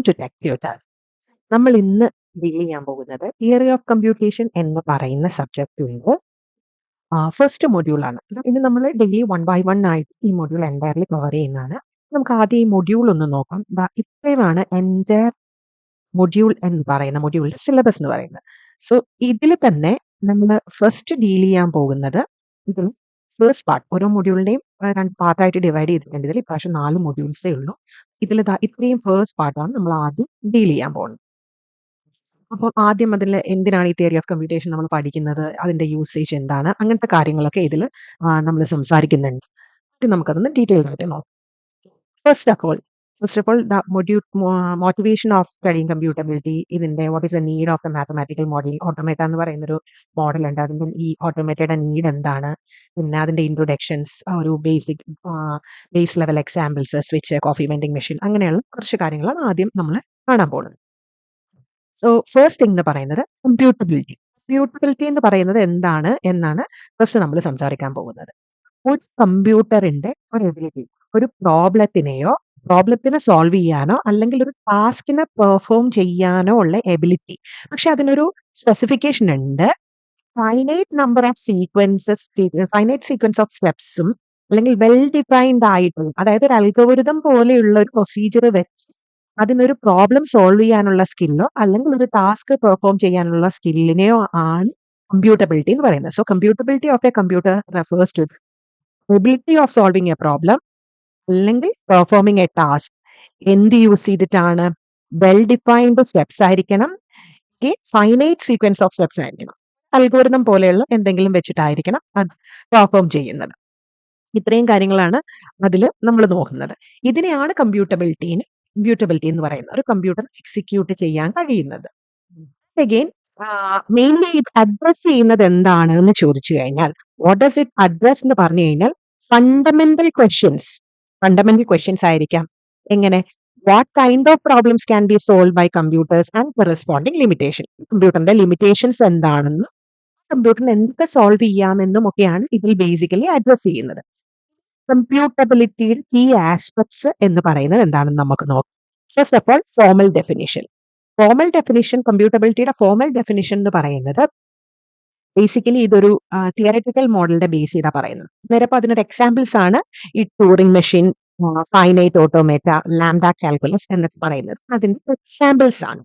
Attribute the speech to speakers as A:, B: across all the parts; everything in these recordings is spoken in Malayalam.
A: To tech tutor. നമ്മൾ ഇന്ന് ഡീൽ ചെയ്യാൻ പോകുന്നത് തിയറി ഓഫ് കമ്പ്യൂട്ടേഷൻ എന്ന് പറയുന്ന സബ്ജക്റ്റിന്റെ ഫസ്റ്റ് മൊഡ്യൂളാണ്. ഇനി നമ്മൾ ഡെയിലി 1 ബൈ 1 ആയിട്ട് ഈ മൊഡ്യൂൾ എൻറ്റയർലി കവർ ചെയ്യുന്നതാണ്. നമുക്ക് ആദ്യം ഈ മൊഡ്യൂൾ ഒന്ന് നോക്കാം. ഇത്രയുമാണ് എൻറ്റയർ മൊഡ്യൂൾ എന്ന് പറയുന്ന മൊഡ്യൂളിന്റെ സിലബസ് എന്ന് പറയുന്നത്. സോ ഇതിൽ തന്നെ നമ്മൾ ഫസ്റ്റ് ഡീൽ ചെയ്യാൻ പോകുന്നത് ഇതിൽ ഫസ്റ്റ് പാർട്ട്, ഓരോ മൊഡ്യൂളിന്റെയും 2 പാർട്ടായിട്ട് ഡിവൈഡ് ചെയ്തിട്ടുണ്ട്. ഇതിൽ ഇപ്രാവശ്യം 4 മൊഡ്യൂൾസേ ഉള്ളൂ. ഇതിൽ ഇത്രയും ഫസ്റ്റ് പാർട്ടാണ് നമ്മൾ ആദ്യം ഡീൽ ചെയ്യാൻ പോകുന്നത്. അപ്പോൾ ആദ്യം അതിൽ എന്തിനാണ് ഈ തിയറി ഓഫ് കമ്പ്യൂട്ടേഷൻ നമ്മൾ പഠിക്കുന്നത്, അതിന്റെ യൂസേജ് എന്താണ്, അങ്ങനത്തെ കാര്യങ്ങളൊക്കെ ഇതിൽ നമ്മൾ സംസാരിക്കുന്നുണ്ട്. ഇത് നമുക്കതൊന്ന് ഡീറ്റെയിൽഡ് ആയിട്ട് നോക്കാം. First of all the motivation of studying computability. ഇതിന്റെ what is the need of the mathematical modelling. Automata എന്ന് പറയുന്നൊരു മോഡൽ ഉണ്ട്. അതിന്റെ ഈ ഓട്ടോമേറ്റയുടെ നീഡ് എന്താണ്, പിന്നെ അതിന്റെ ഇൻട്രൊഡക്ഷൻസ്, ഒരു base level examples, switch, coffee vending machine, അങ്ങനെയുള്ള കുറച്ച് കാര്യങ്ങളാണ് ആദ്യം നമ്മൾ കാണാൻ പോകുന്നത്. സോ ഫസ്റ്റ് തിങ് എന്ന് പറയുന്നത് കമ്പ്യൂട്ടബിലിറ്റി. കമ്പ്യൂട്ടബിലിറ്റി എന്ന് പറയുന്നത് എന്താണ് എന്നാണ് ഫസ്റ്റ് നമ്മൾ സംസാരിക്കാൻ പോകുന്നത്. ഒരു കമ്പ്യൂട്ടറിന്റെ ഒരു എബിലിറ്റി, ഒരു പ്രോബ്ലത്തിനെ സോൾവ് ചെയ്യാനോ അല്ലെങ്കിൽ ഒരു ടാസ്കിനെ പെർഫോം ചെയ്യാനോ ഉള്ള എബിലിറ്റി. പക്ഷെ അതിനൊരു സ്പെസിഫിക്കേഷൻ ഉണ്ട്. ഫൈനൈറ്റ് സീക്വൻസ് ഓഫ് സ്റ്റെപ്സും അല്ലെങ്കിൽ വെൽ ഡിഫൈൻഡ് ആയിട്ടും, അതായത് ഒരു അൽഗോരിതം പോലെയുള്ള ഒരു പ്രൊസീജിയർ വെച്ച് അതിനൊരു പ്രോബ്ലം സോൾവ് ചെയ്യാനുള്ള സ്കില്ലോ അല്ലെങ്കിൽ ഒരു ടാസ്ക് പെർഫോം ചെയ്യാനുള്ള സ്കില്ലിനെയോ ആണ് കമ്പ്യൂട്ടബിലിറ്റി എന്ന് പറയുന്നത്. So computability of a computer refers to ability of solving a problem അല്ലെങ്കിൽ പെർഫോമിങ് എ ടാസ്ക്. എന്ത് യൂസ് ചെയ്തിട്ടാണ്? വെൽ ഡിഫൈൻഡ് സ്റ്റെപ്സ് ആയിരിക്കണം, ഫൈനൈറ്റ് സീക്വൻസ് ഓഫ് സ്റ്റെപ്സ് ആയിരിക്കണം, അൽഗോരിതം പോലെയുള്ള എന്തെങ്കിലും വെച്ചിട്ടായിരിക്കണം അത് പെർഫോം ചെയ്യുന്നത്. ഇത്രയും കാര്യങ്ങളാണ് അതിൽ നമ്മൾ നോക്കുന്നത്. ഇതിനെയാണ് കമ്പ്യൂട്ടബിലിറ്റി എന്ന് പറയുന്നത്, ഒരു കമ്പ്യൂട്ടർ എക്സിക്യൂട്ട് ചെയ്യാൻ കഴിയുന്നത്. അഗെയിൻ മെയിൻലി ഇത് അഡ്രസ് ചെയ്യുന്നത് എന്താണ് എന്ന് ചോദിച്ചു കഴിഞ്ഞാൽ, വാട്ട് ഡസ് ഇറ്റ് അഡ്രസ് എന്ന് പറഞ്ഞു കഴിഞ്ഞാൽ ഫണ്ടമെന്റൽ ക്വസ്റ്റ്യൻസ് ആയിരിക്കാം. എങ്ങനെ? What kind of problems can be solve by computers and corresponding limitation. കമ്പ്യൂട്ടറിന്റെ ലിമിറ്റേഷൻസ് എന്താണെന്നും കമ്പ്യൂട്ടറിന് എന്തൊക്കെ സോൾവ് ചെയ്യാമെന്നും ഒക്കെയാണ് ഇതിൽ ബേസിക്കലി അഡ്രസ് ചെയ്യുന്നത്. കമ്പ്യൂട്ടബിലിറ്റിയുടെ കീ ആസ്പെക്ട്സ് എന്ന് പറയുന്നത് എന്താണെന്ന് നമുക്ക് നോക്കാം. First of all formal definition. കമ്പ്യൂട്ടബിലിറ്റിയുടെ ഫോർമൽ ഡെഫിനിഷൻ എന്ന് പറയുന്നത് ബേസിക്കലി ഇതൊരു തിയററ്റിക്കൽ മോഡലിന്റെ ബേസ് ചെയ്താ പറയുന്നത്. നേരെ അതിനൊരു എക്സാമ്പിൾസ് ആണ് ഈ touring machine, finite automata, lambda calculus എന്നൊക്കെ പറയുന്നത് അതിന്റെ എക്സാമ്പിൾസ് ആണ്.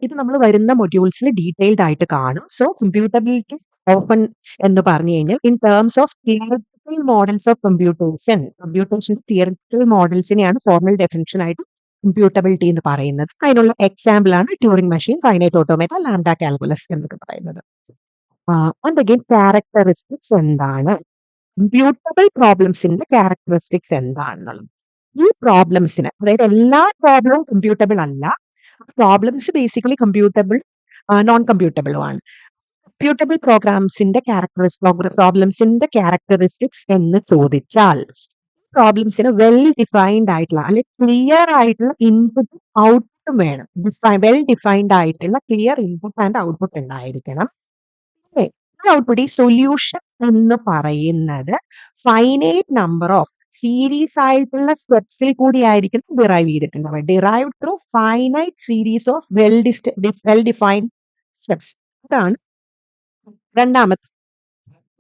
A: ഇത് നമ്മൾ വരുന്ന മൊഡ്യൂൾസിൽ ഡീറ്റെയിൽഡ് ആയിട്ട് കാണും. സോ കമ്പ്യൂട്ടബിലിറ്റി ഓപ്പൺ എന്ന് പറഞ്ഞു കഴിഞ്ഞാൽ in terms of theoretical models of computation theoretical മോഡൽസിനെയാണ് ഫോർമൽ ഡെഫിനിഷൻ ആയിട്ട് കമ്പ്യൂട്ടബിലിറ്റി എന്ന് പറയുന്നത്. അതിനുള്ള എക്സാമ്പിൾ ആണ് Turing machine, finite automata, lambda calculus എന്നൊക്കെ പറയുന്നത്. ആൻഡ് അഗെയിൻ ക്യാരക്ടറിസ്റ്റിക്സ് എന്താണ്, കമ്പ്യൂട്ടബിൾ പ്രോബ്ലംസിന്റെ ക്യാരക്ടറിസ്റ്റിക്സ് എന്താണെന്നുള്ളത്. ഈ പ്രോബ്ലംസിന്, അതായത് എല്ലാ പ്രോബ്ലവും കമ്പ്യൂട്ടബിൾ അല്ല, പ്രോബ്ലംസ് ബേസിക്കലി നോൺ കമ്പ്യൂട്ടബിളും ആണ്. കമ്പ്യൂട്ടബിൾ പ്രോബ്ലംസിന്റെ ക്യാരക്ടറിസ്റ്റിക്സ് എന്ന് ചോദിച്ചാൽ, പ്രോബ്ലംസിന് വെൽ ഡിഫൈൻഡ് ആയിട്ടുള്ള അല്ലെങ്കിൽ ക്ലിയർ ആയിട്ടുള്ള ഇൻപുട്ട് ഔട്ട്പുട്ടും വേണം. വെൽ ഡിഫൈൻഡ് ആയിട്ടുള്ള ക്ലിയർ ഇൻപുട്ട് ആൻഡ് ഔട്ട്പുട്ട് ഉണ്ടായിരിക്കണം. ഔട്ട്പുട്ട്, ഈ സൊല്യൂഷൻ എന്ന് പറയുന്നത് ഫൈനൈറ്റ് നമ്പർ ഓഫ് സീരീസ് ആയിട്ടുള്ള സ്റ്റെപ്സിൽ കൂടി ആയിരിക്കും ഡിറൈവ് ചെയ്തിട്ടുണ്ടാവുക. Derive through finite series of well defined steps. അതാണ് രണ്ടാമത്തെ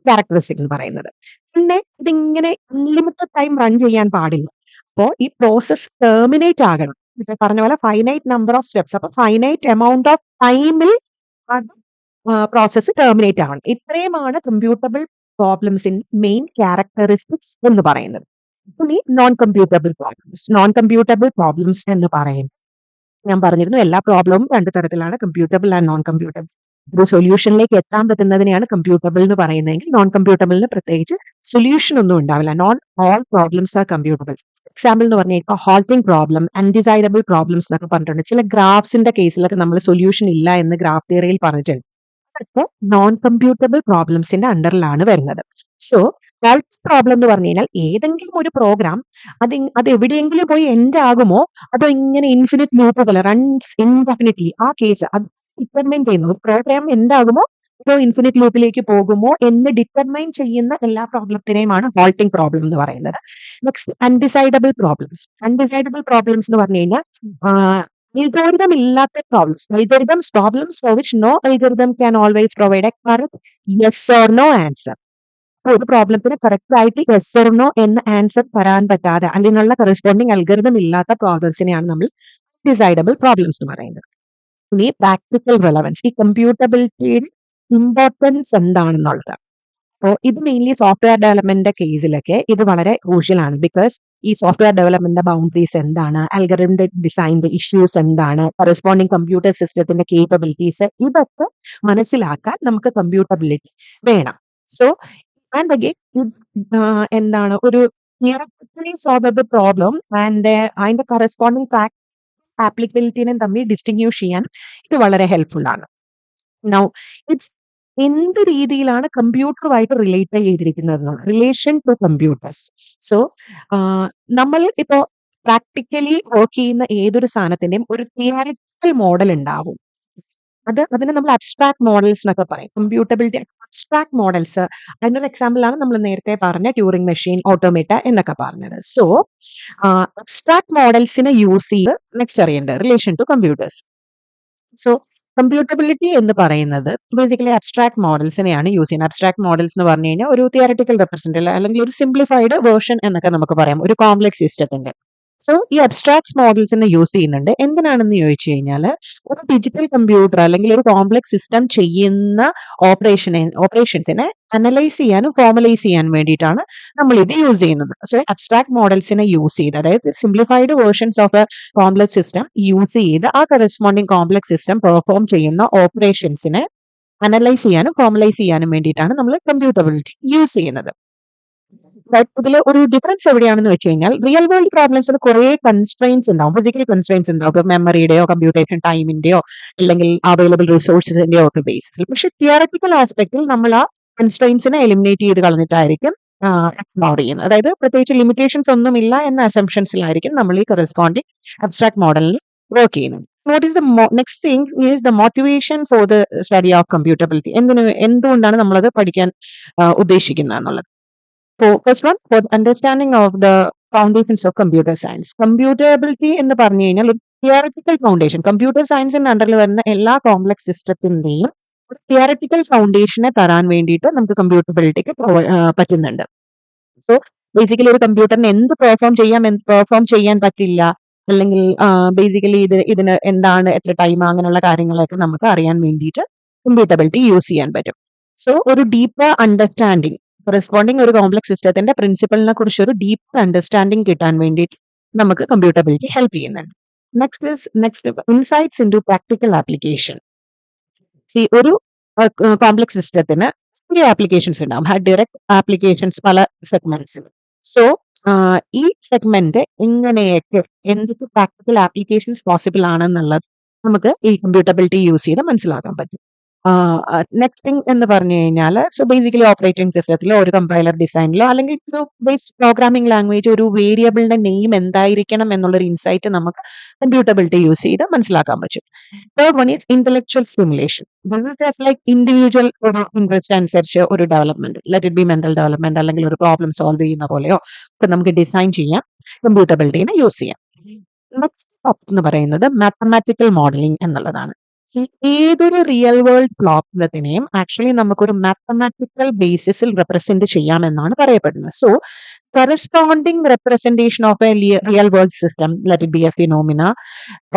A: ക്യാരക്ടറിസ്റ്റിക് എന്ന് പറയുന്നത്. പിന്നെ ഇതിങ്ങനെ അൺലിമിറ്റഡ് ടൈം റൺ ചെയ്യാൻ പാടില്ല. അപ്പോൾ ഈ പ്രോസസ് ടെർമിനേറ്റ് ആകണം. പറഞ്ഞ പോലെ ഫൈനൈറ്റ് നമ്പർ ഓഫ് സ്റ്റെപ്സ്, അപ്പൊ ഫൈനൈറ്റ് എമൗണ്ട് ഓഫ് ടൈമിൽ പ്രോസസ് ടെർമിനേറ്റ് ആവണം. ഇത്രയുമാണ് കമ്പ്യൂട്ടബിൾ പ്രോബ്ലംസിന്റെ മെയിൻ ക്യാരക്ടറിസ്റ്റിക്സ് എന്ന് പറയുന്നത്. ഇനി നോൺ കമ്പ്യൂട്ടബിൾ പ്രോബ്ലംസ് എന്ന് പറയുന്നത്, ഞാൻ പറഞ്ഞിരുന്നു എല്ലാ പ്രോബ്ലവും 2 തരത്തിലാണ്, കമ്പ്യൂട്ടബിൾ ആൻഡ് നോൺ കമ്പ്യൂട്ടബിൾ. ഒരു സൊല്യൂഷനിലേക്ക് എത്താൻ പറ്റുന്നതിനെയാണ് കമ്പ്യൂട്ടബിൾ എന്ന് പറയുന്നതെങ്കിൽ നോൺ കമ്പ്യൂട്ടബിളിന് പ്രത്യേകിച്ച് സൊല്യൂഷൻ ഒന്നും ഉണ്ടാവില്ല. Not all problems are computable. Example എന്ന് പറഞ്ഞാൽ ഇപ്പോൾ ഹാൾട്ടിംഗ് പ്രോബ്ലം, അൺഡിസൈഡബിൾ പ്രോബ്ലംസ് എന്നൊക്കെ പറഞ്ഞിട്ടുണ്ട്. ചില ഗ്രാഫ്സിന്റെ കേസിലൊക്കെ നമ്മൾ സൊല്യൂഷൻ ഇല്ല എന്ന് ഗ്രാഫ് തിയറിയിൽ പറഞ്ഞിട്ടുണ്ട്. അതൊക്കെ നോൺ കമ്പ്യൂട്ടബിൾ പ്രോബ്ലംസിന്റെ അണ്ടറിലാണ് വരുന്നത്. സോ ഹാൾട്ടിംഗ് പ്രോബ്ലം എന്ന് പറഞ്ഞു കഴിഞ്ഞാൽ ഏതെങ്കിലും ഒരു പ്രോഗ്രാം അത് എവിടെയെങ്കിലും പോയി എൻഡ് ആകുമോ, അതോ ഇങ്ങനെ ഇൻഫിനിറ്റ് ലൂപ്പ് പോലെ റൺസ് ഇൻഡെഫിനിറ്റ്ലി, ആ കേസ് അത് ഡിറ്റർമൈൻ ചെയ്യുന്നു. ഒരു പ്രോഗ്രാം എന്താകുമോ അതോ ഇൻഫിനിറ്റ് ലൂപ്പിലേക്ക് പോകുമോ എന്ന് ഡിറ്റർമൈൻ ചെയ്യുന്ന എല്ലാ പ്രോബ്ലത്തിനെയുമാണ് ഹാൾട്ടിംഗ് പ്രോബ്ലം എന്ന് പറയുന്നത്. നെക്സ്റ്റ് അൺഡിസൈഡബിൾ പ്രോബ്ലംസ് എന്ന് പറഞ്ഞു കഴിഞ്ഞാൽ Algorithm ഇല്ലാത്ത problems, problems for which no algorithm can always provide a correct yes or no answer. ഒരു പ്രോബ്ലത്തിന് കറക്റ്റ് ആയിട്ട് യെസ് ഓർ നോ എന്ന ആൻസർ തരാൻ പറ്റാതെ അതിനുള്ള കറസ്പോണ്ടിങ് അൽഗോരിതം ഇല്ലാത്ത പ്രോബ്ലംസിനെയാണ് നമ്മൾ ഡിസൈഡബിൾ പ്രോബ്ലംസ് എന്ന് പറയുന്നത്. ഇനി പ്രാക്ടിക്കൽ റെലവൻസ്, ഈ കമ്പ്യൂട്ടബിലിറ്റിയുടെ ഇമ്പോർട്ടൻസ് എന്താണെന്നുള്ളത്. അപ്പോൾ ഇത് മെയിൻലി സോഫ്റ്റ്വെയർ ഡെവലപ്മെന്റിന്റെ കേസിലൊക്കെ ഇത് വളരെ ക്രൂഷ്യലാണ്. ബിക്കോസ് ഈ സോഫ്റ്റ്വെയർ ഡെവലപ്മെന്റിന്റെ ബൗണ്ടറീസ് എന്താണ്, അൽഗറിതമിന്റെ ഡിസൈനിന്റെ ഇഷ്യൂസ് എന്താണ്, കറസ്പോണ്ടിങ് കമ്പ്യൂട്ടർ സിസ്റ്റത്തിന്റെ കേപ്പബിലിറ്റീസ്, ഇതൊക്കെ മനസ്സിലാക്കാൻ നമുക്ക് കമ്പ്യൂട്ടബിലിറ്റി വേണം. സോ ആൻഡ് അഗെയിൻ എന്താണ് ഒരു തിയററ്റിക്കലി സോൾവബിൾ പ്രോബ്ലം ആൻഡ് അതിന്റെ കറസ്പോണ്ടിങ് ആപ്ലിക്കബിലിറ്റിനെ തമ്മിൽ ഡിസ്റ്റിങ്യൂഷ് ചെയ്യാൻ ഇത് വളരെ ഹെൽപ്ഫുൾ ആണ്. നൗ ഇറ്റ്സ് എന്ത് രീതിയിലാണ് കമ്പ്യൂട്ടറുമായിട്ട് റിലേറ്റ് ചെയ്തിരിക്കുന്നത്, റിലേഷൻ ടു കമ്പ്യൂട്ടേഴ്സ്. സോ നമ്മൾ ഇപ്പോ പ്രാക്ടിക്കലി വർക്ക് ചെയ്യുന്ന ഏതൊരു സാധനത്തിന്റെയും ഒരു തിയറിറ്റിക്കൽ മോഡൽ ഉണ്ടാവും. അതിനെ നമ്മൾ അബ്സ്ട്രാക്ട് മോഡൽസ് എന്നൊക്കെ പറയും. കമ്പ്യൂട്ടബിലിറ്റി അബ്സ്ട്രാക്ട് മോഡൽസ്, അതിനൊരു എക്സാമ്പിൾ ആണ് നമ്മൾ നേരത്തെ പറഞ്ഞ ട്യൂറിംഗ് മെഷീൻ, ഓട്ടോമേറ്റ എന്നൊക്കെ പറഞ്ഞത്. സോ അബ്സ്ട്രാക്ട് മോഡൽസിനെ യൂസ് ചെയ്ത് നെക്സ്റ്റ് അറിയേണ്ടത് റിലേഷൻ ടു കമ്പ്യൂട്ടേഴ്സ്. സോ കമ്പ്യൂട്ടബിലിറ്റി എന്ന് പറയുന്നത് ബേസിക്കലി അബ്സ്ട്രാക്ട് മോഡൽസിനെയാണ് യൂസ് ചെയ്യുന്നത്. അബ്സ്ട്രാക്ട് മോഡൽസ് എന്ന് പറഞ്ഞു കഴിഞ്ഞാൽ ഒരു തിയററ്റിക്കൽ റെപ്രസെന്റേഷൻ അല്ലെങ്കിൽ ഒരു സിംപ്ലിഫൈഡ് വേർഷൻ എന്നൊക്കെ നമുക്ക് പറയാം ഒരു കോംപ്ലക്സ് സിസ്റ്റത്തിന്റെ. സോ ഈ അബ്സ്ട്രാക്ട് മോഡൽസിനെ യൂസ് ചെയ്യുന്നുണ്ട് എന്തിനാണെന്ന് ചോദിച്ചു കഴിഞ്ഞാൽ ഒരു ഡിജിറ്റൽ കമ്പ്യൂട്ടർ അല്ലെങ്കിൽ ഒരു കോംപ്ലക്സ് സിസ്റ്റം ചെയ്യുന്ന ഓപ്പറേഷൻസിനെ അനലൈസ് ചെയ്യാനും ഫോർമലൈസ് ചെയ്യാൻ വേണ്ടിയിട്ടാണ് നമ്മൾ ഇത് യൂസ് ചെയ്യുന്നത്. സോ അബ്സ്ട്രാക്ട് മോഡൽസിനെ യൂസ് ചെയ്ത്, അതായത് simplified versions of A complex system use ചെയ്ത് ആ കറസ്പോണ്ടിങ് കോംപ്ലക്സ് സിസ്റ്റം പെർഫോം ചെയ്യുന്ന ഓപ്പറേഷൻസിനെ അനലൈസ് ചെയ്യാനും ഫോർമലൈസ് ചെയ്യാനും വേണ്ടിയിട്ടാണ് നമ്മൾ കമ്പ്യൂട്ടബിലിറ്റി യൂസ് ചെയ്യുന്നത്. ഇതിൽ ഒരു ഡിഫറൻസ് എവിടെയാണെന്ന് വെച്ച് കഴിഞ്ഞാൽ റിയൽ വേൾഡ് പ്രോബ്ലംസിന് കുറെ കൺസ്ട്രെയിൻസ് ഉണ്ടാവും, ഫിസിക്കൽ കൺസ്ട്രെയിൻസ് ഉണ്ടാവും, മെമ്മറിയുടെയോ കമ്പ്യൂട്ടേഷൻ ടൈമിന്റെയോ അല്ലെങ്കിൽ അവൈലബിൾ റിസോഴ്സിന്റെയോ ഒക്കെ ബേസിസിൽ. പക്ഷെ തിയററ്റിക്കൽ ആസ്പെക്റ്റിൽ നമ്മൾ ആ കൺസ്ട്രെയിൻസിനെ എലിമിനേറ്റ് ചെയ്ത് കളഞ്ഞിട്ടായിരിക്കും എക്സ്പ്ലോർ ചെയ്യുന്നത്. അതായത് പ്രത്യേകിച്ച് ലിമിറ്റേഷൻസ് ഒന്നുമില്ല എന്ന അസംഷൻസിലായിരിക്കും നമ്മൾ ഈ കറസ്പോണ്ടിങ് അബ്സ്ട്രാക്ട് മോഡലിൽ വർക്ക് ചെയ്യുന്നത്. What is the next thing is the motivation for the study of computability. എന്തുകൊണ്ടാണ് നമ്മളത് പഠിക്കാൻ ഉദ്ദേശിക്കുന്നത് എന്നുള്ളത്. First one, for understanding of the foundations of computer science. Computability എന്ന് പറഞ്ഞു കഴിഞ്ഞാൽ ഒരു തിയററ്റിക്കൽ ഫൗണ്ടേഷൻ, കമ്പ്യൂട്ടർ സയൻസിന്റെ അണ്ടറിൽ വരുന്ന എല്ലാ കോംപ്ലക്സ് സിസ്റ്റത്തിന്റെയും ഒരു തിയററ്റിക്കൽ ഫൗണ്ടേഷനെ തരാൻ വേണ്ടിയിട്ട് നമുക്ക് കമ്പ്യൂട്ടബിലിറ്റിക്ക് പറ്റുന്നുണ്ട്. സോ ബേസിക്കലി ഒരു കമ്പ്യൂട്ടറിന് എന്ത് പെർഫോം ചെയ്യാം, എന്ത് പെർഫോം ചെയ്യാൻ പറ്റില്ല, അല്ലെങ്കിൽ ബേസിക്കലി ഇതിന് എന്താണ് എത്ര ടൈം, അങ്ങനെയുള്ള കാര്യങ്ങളൊക്കെ നമുക്ക് അറിയാൻ വേണ്ടിയിട്ട് കമ്പ്യൂട്ടബിലിറ്റി യൂസ് ചെയ്യാൻ പറ്റും. സോ ഒരു ഡീപ്പർ അണ്ടർസ്റ്റാൻഡിങ്, കറസ്പോണ്ടിങ് ഒരു കോംപ്ലക്സ് സിസ്റ്റത്തിന്റെ പ്രിൻസിപ്പലിനെ കുറിച്ച് ഒരു ഡീപ്പർ അണ്ടർസ്റ്റാൻഡിങ് കിട്ടാൻ വേണ്ടിയിട്ട് നമുക്ക് കമ്പ്യൂട്ടബിലിറ്റി ഹെൽപ്പ് ചെയ്യുന്നുണ്ട്. Next insights in to practical application. ഒരു കോംപ്ലക്സ് സിസ്റ്റത്തിന് ഒത്തിരി ആപ്ലിക്കേഷൻസ് ഉണ്ടാവും, ഡയറക്റ്റ് ആപ്ലിക്കേഷൻസ് പല സെഗ്മെന്റ്സിൽ. സോ ഈ സെഗ്മെന്റ് എങ്ങനെയൊക്കെ എന്തൊക്കെ പ്രാക്ടിക്കൽ ആപ്ലിക്കേഷൻസ് പോസിബിൾ ആണെന്നുള്ളത് നമുക്ക് ഈ കമ്പ്യൂട്ടബിലിറ്റി യൂസ് ചെയ്ത് മനസ്സിലാക്കാൻ പറ്റും. നെക്സ്റ്റ് തിങ് എന്ന് പറഞ്ഞു കഴിഞ്ഞാൽ സോ ബേസിക്കലി ഓപ്പറേറ്റിംഗ് സിസ്റ്റത്തിലോ ഒരു കമ്പൈലർ ഡിസൈനിലോ അല്ലെങ്കിൽ ബേസ് പ്രോഗ്രാമിംഗ് ലാംഗ്വേജ് ഒരു വേരിയബിളിന്റെ നെയിം എന്തായിരിക്കണം എന്നുള്ളൊരു ഇൻസൈറ്റ് നമുക്ക് കമ്പ്യൂട്ടബിലിറ്റി യൂസ് ചെയ്ത് മനസ്സിലാക്കാൻ പറ്റും. Third one is intellectual stimulation. Like individual ഒരു ഇൻട്രസ്റ്റ് അനുസരിച്ച് ഒരു development, let it be mental development അല്ലെങ്കിൽ ഒരു പ്രോബ്ലം സോൾവ് ചെയ്യുന്ന പോലെയോ ഒക്കെ നമുക്ക് ഡിസൈൻ ചെയ്യാം, കമ്പ്യൂട്ടബിലിറ്റിനെ യൂസ് ചെയ്യാം. നെക്സ്റ്റ് എന്ന് പറയുന്നത് മാത്തമാറ്റിക്കൽ മോഡലിംഗ് എന്നുള്ളതാണ്. ഏതൊരു റിയൽ വേൾഡ് പ്രോബ്ലത്തിനെയും ആക്ച്വലി നമുക്കൊരു മാത്തമാറ്റിക്കൽ ബേസിസിൽ റെപ്രസെന്റ് ചെയ്യാമെന്നാണ് പറയപ്പെടുന്നത്. So corresponding representation of A real world system, let it be A phenomena,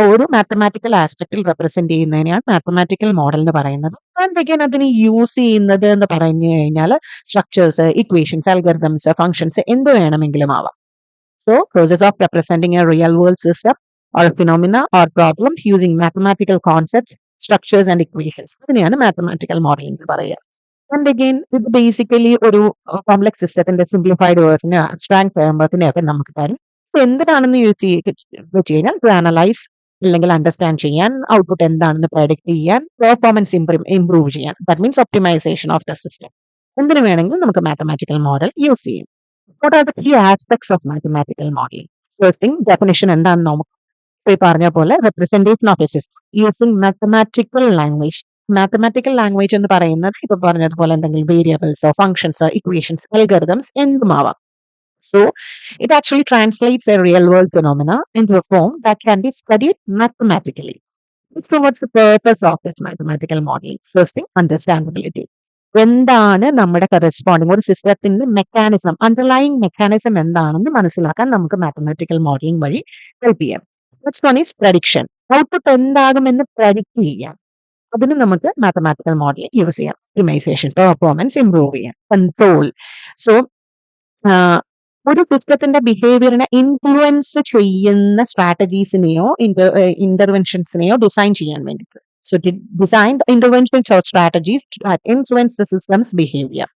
A: ഒരു മാത്തമാറ്റിക്കൽ ആസ്പെക്റ്റിൽ റെപ്രസെന്റ് ചെയ്യുന്നതിനെയാണ് മാത്തമാറ്റിക്കൽ മോഡൽ എന്ന് പറയുന്നത്. ആൻഡ് അഗൈൻ അതിന് യൂസ് ചെയ്യുന്നത് എന്ന് പറഞ്ഞു കഴിഞ്ഞാൽ സ്ട്രക്ചേഴ്സ്, ഇക്വേഷൻസ്, അൽഗറിതംസ്, ഫംഗ്ഷൻസ് എന്ത് വേണമെങ്കിലും ആവാം. So, process of representing a real world system or phenomena or problems using mathematical concepts, structures and equations. ഇതിനെയാണ് മാത്തമാറ്റിക്കൽ മോഡലിംഗ് എന്ന് പറയുക. ആൻഡ് അഗെയിൻ ഇത് ബേസിക്കലി ഒരു കോംപ്ലക്സ് സിസ്റ്റത്തിന്റെ സിംപ്ലിഫൈഡ് വേർഷനെ അബ്സ്ട്രാക്ട് ഫ്രെയിംവർക്കിനെ ഒക്കെ നമുക്ക് തരും. എന്തിനാണെന്ന് വെച്ച് കഴിഞ്ഞാൽ ടു അനലൈസ് അല്ലെങ്കിൽ അണ്ടർസ്റ്റാൻഡ് ചെയ്യാൻ, ഔട്ട്പുട്ട് എന്താണെന്ന് പ്രഡിക്ട് ചെയ്യാൻ, പെർഫോമൻസ് ഇംപ്രൂവ് ചെയ്യാൻ. That means optimisation of the system. എന്തിനു വേണമെങ്കിലും നമുക്ക് മാത്തമാറ്റിക്കൽ മോഡൽ യൂസ് ചെയ്യും. What are the key aspects of mathematical modeling? First thing, definition എന്താണെന്ന് നമുക്ക് പറഞ്ഞ പോലെ representation of a system using mathematical language. Mathematical language എന്ന് പറയുന്നത് ഇപ്പൊ പറഞ്ഞതുപോലെ എന്തെങ്കിലും വേരിയബിൾസോ ഫംഗ്ഷൻസോ ഇക്വേഷൻസ് അൽഗറിതംസ് എന്തുമാവാം. So it actually translates a real world phenomena into a form that can be studied mathematically. So what's the purpose of this mathematical modeling? First thing, understandability. എന്താണ് നമ്മുടെ കറസ്പോണ്ടിങ് ഒരു സിസ്റ്റത്തിന്റെ മെക്കാനിസം അണ്ടർലൈങ് മെക്കാനിസം എന്താണെന്ന് മനസ്സിലാക്കാൻ നമുക്ക് മാത്തമാറ്റിക്കൽ മോഡലിംഗ് വഴി ഹെൽപ്പ് ചെയ്യാം. Next one is prediction. Output എന്താകുമെന്ന് പ്രഡിക്റ്റ് ചെയ്യാം. അതിന് നമുക്ക് മാത്തമാറ്റിക്കൽ മോഡലിംഗ് യൂസ് ചെയ്യാം. ഒപ്റ്റിമൈസേഷൻ, പെർഫോമൻസ് ഇംപ്രൂവ് ചെയ്യാം, കൺട്രോൾ. സോ ഒരു സിസ്റ്റത്തിന്റെ ബിഹേവിയറിനെ ഇൻഫ്ലുവൻസ് ചെയ്യുന്ന സ്ട്രാറ്റജീസിനെയോ ഇന്റർവെൻഷൻസിനെയോ ഡിസൈൻ ചെയ്യാൻ വേണ്ടിയിട്ട്. So design interventions or strategies that influence the systems behaviour.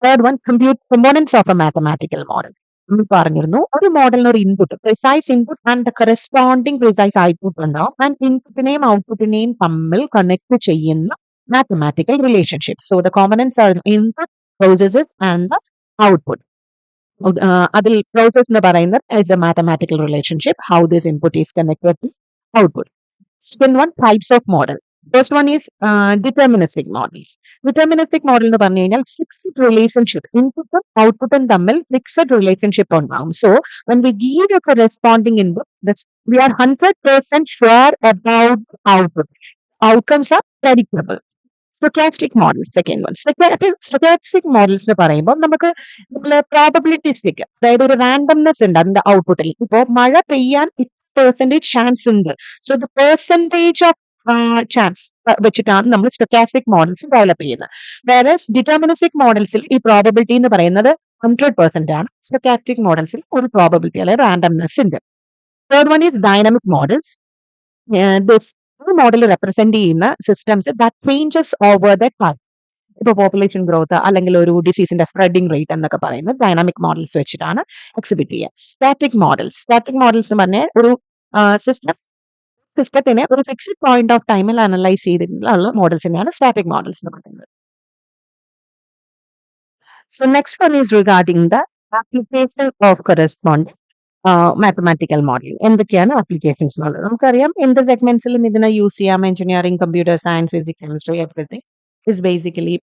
A: Third one, components of a mathematical model. നമ്മൾ പറഞ്ഞിരുന്നു ഒരു മോഡലിന് ഒരു input, precise input and the corresponding precise output ഉണ്ടാവും. ആൻഡ് ഇൻപുട്ടിനെയും ഔട്ട്പുട്ടിനെയും തമ്മിൽ കണക്ട് ചെയ്യുന്ന mathematical relationship. So the components are input, processes and the output. അതിൽ പ്രോസസ് എന്ന് പറയുന്നത് is a mathematical relationship, how this input is connected to output. Second one, types of model. First one is deterministic models. Deterministic model എന്ന് പറഞ്ഞു കഴിഞ്ഞാൽ ഫിക്സ്ഡ് റിലേഷൻഷിപ്പ്, ഇൻപുട്ടും ഔട്ട്പുട്ടും തമ്മിൽ ഫിക്സ്ഡ് റിലേഷൻഷിപ്പ് ഉണ്ടാവും. So when we give the corresponding input, we are 100% sure about the output. Outcomes are predictable. Stochastic models, second one. Stochastic models എന്ന് പറയുമ്പോൾ നമുക്ക് പ്രോബബിലിറ്റിസ്റ്റിക്, അതായത് ഒരു റാൻഡംനെസ് ഉണ്ട് അതിന്റെ ഔട്ട്പുട്ടിൽ. ഇപ്പോൾ മഴ പെയ്യാൻ പെർസെന്റേജ് ചാൻസ് ഉണ്ട്. So the percentage of chance വെച്ചിട്ടാണ് നമ്മൾ സ്റ്റൊക്കാസ്റ്റിക് മോഡൽസ് ഡെവലപ്പ് ചെയ്യുന്നത്. വേറെ ഡിറ്റർമിനിസ്റ്റിക് മോഡൽസിൽ ഈ പ്രോബബിലിറ്റി എന്ന് പറയുന്നത് 100% ആണ്. സ്റ്റൊക്കാസ്റ്റിക് മോഡൽസിൽ ഒരു പ്രോബബിലിറ്റി അല്ലെങ്കിൽ റാൻഡംനെസ് ഉണ്ട്. Third one is dynamic models. ഈ മോഡൽ റെപ്രസെന്റ് ചെയ്യുന്ന systems that changes over the time. ഇപ്പോൾ പോപ്പുലേഷൻ ഗ്രോത്ത് അല്ലെങ്കിൽ ഒരു ഡിസീസിന്റെ സ്പ്രെഡിംഗ് റേറ്റ് എന്നൊക്കെ പറയുന്നത് ഡൈനാമിക് മോഡൽസ് വെച്ചിട്ടാണ് എക്സിബിറ്റ് ചെയ്യുക. സ്റ്റാറ്റിക് മോഡൽസ് എന്ന് പറഞ്ഞാൽ ഒരു സിസ്റ്റത്തിനെ ഒരു ഫിക്സ്ഡ് പോയിന്റ് ഓഫ് ടൈമിൽ അനലൈസ് ചെയ്തിട്ടുള്ള മോഡൽസിനെയാണ് സ്റ്റാറ്റിക് മോഡൽസ് എന്ന് പറയുന്നത്. So next one is regarding the application of corresponding mathematical modelling. എന്തൊക്കെയാണ് ആപ്ലിക്കേഷൻസ് എന്നുള്ളത് നമുക്കറിയാം. എന്ത് സെഗ്മെന്റ്സിലും ഇതിനെ യൂസ് ചെയ്യാം. Engineering, computer science, physics, chemistry, everything is basically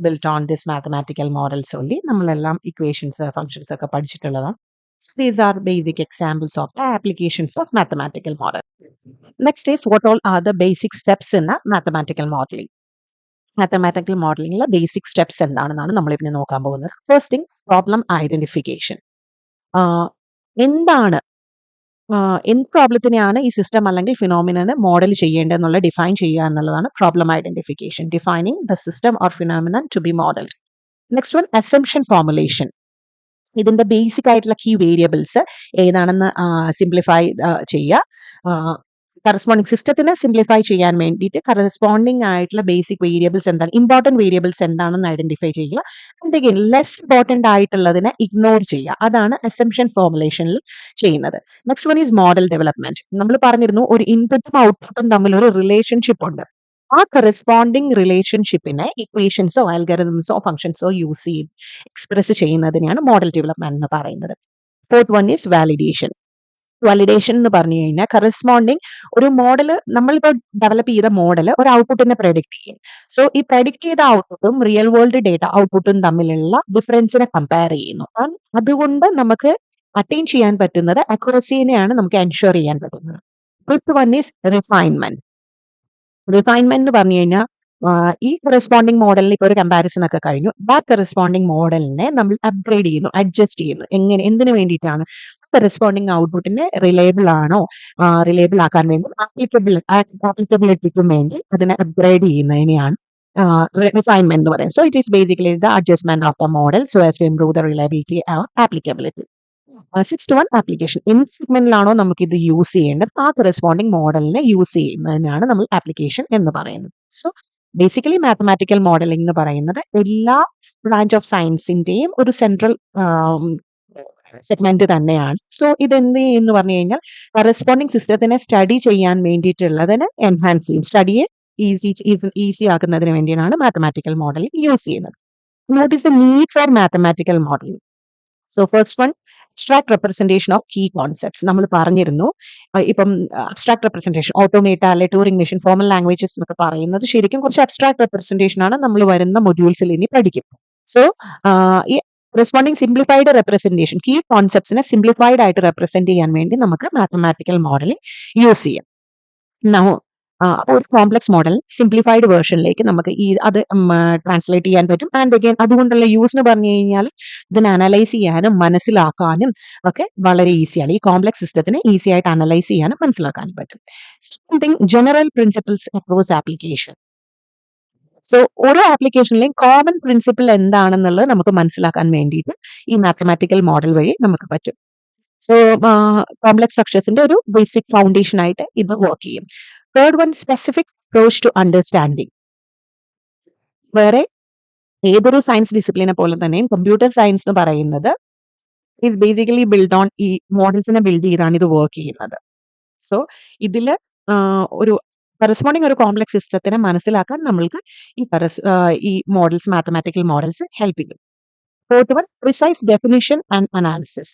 A: built on this mathematical models only. നമ്മളെല്ലാം ഇക്വേഷൻസ്, ഫങ്ഷൻസ് ഒക്കെ പഠിച്ചിട്ടുള്ളതാണ്. So these are basic examples of the applications of mathematical model. Next is what all are the basic steps in a mathematical modeling. Mathematical modeling basic steps എന്താണെന്നാണ് നമ്മൾ ഇന്ന് നോക്കാൻ പോകുന്നത്. First thing, problem identification. എന്താണ് എന്ത് പ്രോബ്ലത്തിനെയാണ് ഈ സിസ്റ്റം അല്ലെങ്കിൽ ഫിനോമിനന് മോഡൽ ചെയ്യേണ്ടതെന്നുള്ള ഡിഫൈൻ ചെയ്യുക എന്നുള്ളതാണ് problem identification. Defining the system or phenomenon to be modelled. Next one, assumption formulation. ഇതിന്റെ ബേസിക് ആയിട്ടുള്ള കീ വേരിയബിൾസ് ഏതാണെന്ന് സിംപ്ലിഫൈ ചെയ്യുക. കറസ്പോണ്ടിങ് സിസ്റ്റത്തിനെ സിംപ്ലിഫൈ ചെയ്യാൻ വേണ്ടിയിട്ട് കറസ്പോണ്ടിങ് ആയിട്ടുള്ള ബേസിക് വേരിയബിൾസ് എന്താണ്, ഇമ്പോർട്ടന്റ് വേരിയബിൾസ് എന്താണെന്ന് ഐഡന്റിഫൈ ചെയ്യുക. എന്തെങ്കിലും ലെസ് ഇമ്പോർട്ടന്റ് ആയിട്ടുള്ളതിനെ ഇഗ്നോർ ചെയ്യുക. അതാണ് അസംപ്ഷൻ ഫോർമുലേഷനിൽ ചെയ്യുന്നത്. Next one is model development. നമ്മൾ പറഞ്ഞിരുന്നു ഒരു ഇൻപുട്ടും ഔട്ട്പുട്ടും തമ്മിൽ ഒരു റിലേഷൻഷിപ്പ് ഉണ്ട്. ആ കറസ്പോണ്ടിങ് റിലേഷൻഷിപ്പിനെ ഇക്വേഷൻസോ ആൽഗരിതംസോ ഫംഗ്ഷൻസോ യൂസ് ചെയ്ത് എക്സ്പ്രസ് ചെയ്യുന്നതിനെയാണ് മോഡൽ ഡെവലപ്മെന്റ് എന്ന് പറയുന്നത്. Fourth one is validation. Validation എന്ന് പറഞ്ഞു കഴിഞ്ഞാൽ കറസ്പോണ്ടിങ് ഒരു മോഡൽ, നമ്മളിപ്പോൾ ഡെവലപ്പ് ചെയ്ത മോഡൽ ഒരു ഔട്ട്പുട്ടിനെ പ്രഡിക്ട് ചെയ്യും. സോ ഈ പ്രഡിക്ട് ചെയ്ത ഔട്ട്പുട്ടും റിയൽ വേൾഡ് ഡേറ്റ ഔട്ട്പുട്ടും തമ്മിലുള്ള ഡിഫറൻസിനെ കമ്പയർ ചെയ്യുന്നു. അതുകൊണ്ട് നമുക്ക് അറ്റൈൻ ചെയ്യാൻ പറ്റുന്നത് അക്യുറസിനെയാണ് നമുക്ക് എൻഷുർ ചെയ്യാൻ പറ്റുന്നത്. Fifth one is refinement. Refinement എന്ന് പറഞ്ഞു കഴിഞ്ഞാൽ ഈ കറസ്പോണ്ടിങ് മോഡലിൽ ഇപ്പോൾ ഒരു കമ്പാരിസൺ ഒക്കെ കഴിഞ്ഞു. ആ കറസ്പോണ്ടിങ് മോഡലിനെ നമ്മൾ അപ്ഗ്രേഡ് ചെയ്യുന്നു, അഡ്ജസ്റ്റ് ചെയ്യുന്നു. എങ്ങനെ, എന്തിനു വേണ്ടിയിട്ടാണ്? കറസ്പോണ്ടിങ് ഔട്ട്പുട്ടിനെ റിലയബിൾ ആണോ, റിലയബിൾ ആക്കാൻ വേണ്ടി ആപ്ലിക്കബിലിറ്റിക്കും വേണ്ടി അതിനെ അപ്ഗ്രേഡ് ചെയ്യുന്നതിനെയാണ് റിഫൈൻമെന്റ് എന്ന് പറയുന്നത്. So it is basically the adjustment of the model so as to improve the reliability and applicability. Sixth one, application. എന്ത് സെഗ്മെന്റിലാണോ നമുക്ക് ഇത് യൂസ് ചെയ്യേണ്ടത് ആ കറസ്പോണ്ടിങ് മോഡലിനെ യൂസ് ചെയ്യുന്നതിനാണ് നമ്മൾ ആപ്ലിക്കേഷൻ എന്ന് പറയുന്നത്. സോ ബേസിക്കലി മാത്തമാറ്റിക്കൽ മോഡലിംഗ് എന്ന് പറയുന്നത് എല്ലാ ബ്രാഞ്ച് ഓഫ് സയൻസിന്റെയും ഒരു സെൻട്രൽ സെഗ്മെന്റ് തന്നെയാണ്. സോ ഇതെന്ത് എന്ന് പറഞ്ഞു കഴിഞ്ഞാൽ കറസ്പോണ്ടിങ് സിസ്റ്റത്തിനെ സ്റ്റഡി ചെയ്യാൻ വേണ്ടിയിട്ടുള്ളതിനെ എൻഹാൻസ് ചെയ്യും. സ്റ്റഡിയെ ഈസി ആക്കുന്നതിന് വേണ്ടിയാണ് മാത്തമാറ്റിക്കൽ മോഡലിംഗ് യൂസ് ചെയ്യുന്നത്. What is the need for mathematical modelling? So first one, abstract representation of key concepts. നമ്മൾ പറഞ്ഞിരുന്നു ഇപ്പം അബ്സ്ട്രാക്ട് റെപ്രസെന്റേഷൻ, ഓട്ടോമേറ്റ അല്ലെ ടൂറിംഗ് മെഷീൻ, ഫോർമൽ ലാംഗ്വേജസ് എന്നൊക്കെ പറയുന്നത് ശരിക്കും കുറച്ച് അബ്സ്ട്രാക്ട് റെപ്രസെന്റേഷൻ ആണ്. നമ്മൾ വരുന്ന മൊഡ്യൂൾസിൽ ഇനി പഠിക്കും. സോ ഈ കറസ്പോണ്ടിങ് സിംപ്ലിഫൈഡ് റെപ്രസെന്റേഷൻ കീ കോൺസെപ്റ്റ്സിനെ സിംപ്ലിഫൈഡ് ആയിട്ട് റെപ്രസെന്റ് ചെയ്യാൻ വേണ്ടി നമുക്ക് മാത്തമാറ്റിക്കൽ മോഡലിംഗ് യൂസ് ചെയ്യാം. Now, അപ്പോൾ ഒരു കോംപ്ലക്സ് മോഡൽ സിംപ്ലിഫൈഡ് വേർഷനിലേക്ക് നമുക്ക് അത് ട്രാൻസ്ലേറ്റ് ചെയ്യാൻ പറ്റും. ആൻഡ് അഗൈൻ അതുകൊണ്ടുള്ള യൂസ് എന്ന് പറഞ്ഞു കഴിഞ്ഞാൽ ഇതിനെ അനലൈസ് ചെയ്യാനും മനസ്സിലാക്കാനും ഒക്കെ വളരെ ഈസിയാണ്. ഈ കോംപ്ലക്സ് സിസ്റ്റത്തിനെ ഈസി ആയിട്ട് അനലൈസ് ചെയ്യാനും മനസ്സിലാക്കാനും പറ്റും. Something general principles across application. So ഓരോ ആപ്ലിക്കേഷനിലെയും കോമൺ പ്രിൻസിപ്പിൾ എന്താണെന്നുള്ളത് നമുക്ക് മനസ്സിലാക്കാൻ വേണ്ടിയിട്ട് ഈ മാത്തമാറ്റിക്കൽ മോഡൽ വഴി നമുക്ക് പറ്റും. സോ കോംപ്ലക്സ് സ്ട്രക്ചേഴ്സിന്റെ ഒരു ബേസിക് ഫൗണ്ടേഷൻ ആയിട്ട് ഇത് വർക്ക് ചെയ്യും. Third one, specific approach to understanding. വേറെ ഏതൊരു സയൻസ് ഡിസിപ്ലിനെ പോലെ തന്നെയും കമ്പ്യൂട്ടർ സയൻസ് എന്ന് പറയുന്നത് ഇസ് ബേസിക്കലി ബിൽഡ് ഓൺ ഈ മോഡൽസിനെ ബിൽഡ് ചെയ്താണ് ഇത് വർക്ക് ചെയ്യുന്നത്. സോ ഇതില് ഒരു കറസ്പോണ്ടിങ് ഒരു കോംപ്ലക്സ് സിസ്റ്റത്തിനെ മനസ്സിലാക്കാൻ നമ്മൾക്ക് ഈ മോഡൽസ്, മാത്തമാറ്റിക്കൽ മോഡൽസ് ഹെൽപ്പ് ചെയ്യും. Fourth one, precise definition and analysis.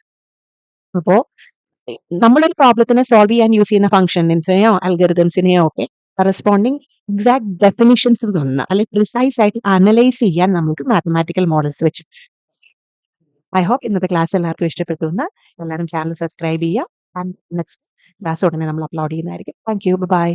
A: അപ്പോ നമ്മളൊരു പ്രോബ്ലത്തിനെ സോൾവ് ചെയ്യാൻ യൂസ് ചെയ്യുന്ന ഫംഗ്ഷൻസിനെയോ അൽഗരിതംസിനെയോ ഒക്കെ കറസ്പോണ്ടിങ് എക്സാക്ട് ഡെഫിനിഷൻസ് തന്ന അല്ലെങ്കിൽ പ്രിസൈസ് ആയിട്ട് അനലൈസ് ചെയ്യാൻ നമുക്ക് മാത്തമാറ്റിക്കൽ മോഡൽസ് വെച്ച്. ഐ ഹോപ്പ് ഇന്നത്തെ ക്ലാസ് എല്ലാവർക്കും ഇഷ്ടപ്പെട്ടു എന്ന്. എല്ലാവരും ചാനൽ സബ്സ്ക്രൈബ് ചെയ്യുക. ആൻഡ് നെക്സ്റ്റ് ക്ലാസ് ഉടനെ നമ്മൾ അപ്ലോഡ് ചെയ്യുന്നതായിരിക്കും. Thank you, by.